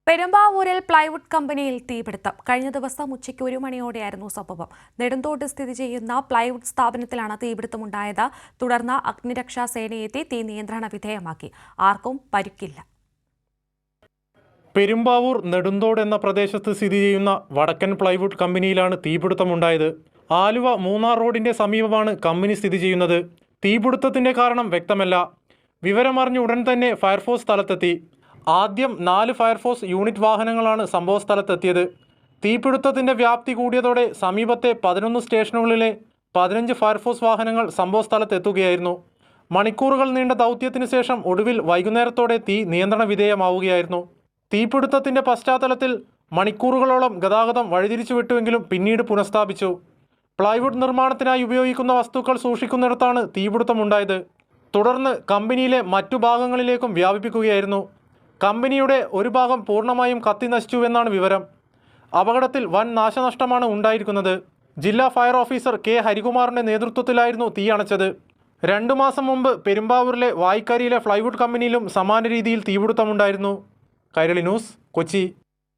പെരുമ്പാവൂരിൽ പ്ലൈവുഡ് കമ്പനിയിൽ തീപിടുത്തം. കഴിഞ്ഞ ദിവസം ഉച്ചയ്ക്ക് 1 മണിയോടെയായിരുന്നു സംഭവം. നെടുന്തോട്ട് സ്ഥിതി ചെയ്യുന്ന പ്ലൈവുഡ് സ്ഥാപനത്തിലാണ് തീപിടുത്തമുണ്ടായത്. തുടർന്ന് അഗ്നിരക്ഷാ സേനയെത്തി തീ നിയന്ത്രണ വിധേയമാക്കി. ആർക്കും പരിക്കില്ല. പെരുമ്പാവൂർ നെടുന്തോട് എന്ന പ്രദേശത്ത് സ്ഥിതി ചെയ്യുന്ന വടക്കൻ പ്ലൈവുഡ് കമ്പനിയിലാണ് തീപിടുത്തമുണ്ടായത്. ആലുവ മൂന്നാർ റോഡിന്റെ സമീപമാണ് കമ്പനി സ്ഥിതി ചെയ്യുന്നത്. തീപിടുത്തത്തിന്റെ കാരണം വ്യക്തമല്ല. വിവരമറിഞ്ഞ ഉടൻ തന്നെ ഫയർഫോഴ്സ് സ്ഥലത്തെത്തി. ആദ്യം 4 ഫയർഫോഴ്സ് യൂണിറ്റ് വാഹനങ്ങളാണ് സംഭവസ്ഥലത്തെത്തിയത്. തീപിടുത്തത്തിന്റെ വ്യാപ്തി കൂടിയതോടെ സമീപത്തെ 11 സ്റ്റേഷനുകളിലെ 15 ഫയർഫോഴ്സ് വാഹനങ്ങൾ സംഭവസ്ഥലത്തെത്തുകയായിരുന്നു. മണിക്കൂറുകൾ നീണ്ട ദൗത്യത്തിന് ശേഷം ഒടുവിൽ വൈകുന്നേരത്തോടെ തീ നിയന്ത്രണ വിധേയമാവുകയായിരുന്നു. തീപിടുത്തത്തിന്റെ പശ്ചാത്തലത്തിൽ മണിക്കൂറുകളോളം ഗതാഗതം വഴിതിരിച്ചുവിട്ടുവെങ്കിലും പിന്നീട് പുനഃസ്ഥാപിച്ചു. പ്ലൈവുഡ് നിർമ്മാണത്തിനായി ഉപയോഗിക്കുന്ന വസ്തുക്കൾ സൂക്ഷിക്കുന്നിടത്താണ് തീപിടുത്തമുണ്ടായത്. തുടർന്ന് കമ്പനിയിലെ മറ്റു ഭാഗങ്ങളിലേക്കും വ്യാപിപ്പിക്കുകയായിരുന്നു. കമ്പനിയുടെ ഒരു ഭാഗം പൂർണ്ണമായും കത്തി നശിച്ചുവെന്നാണ് വിവരം. അപകടത്തിൽ വൻ നാശനഷ്ടമാണ് ഉണ്ടായിരിക്കുന്നത്. ജില്ലാ ഫയർ ഓഫീസർ കെ ഹരികുമാറിന്റെ നേതൃത്വത്തിലായിരുന്നു തീ അണച്ചത്. 2 മാസം മുമ്പ് പെരുമ്പാവൂരിലെ വായ്ക്കാരിയിലെ പ്ലൈവുഡ് കമ്പനിയിലും സമാന രീതിയിൽ തീപിടുത്തമുണ്ടായിരുന്നു. കൈരളി ന്യൂസ്, കൊച്ചി.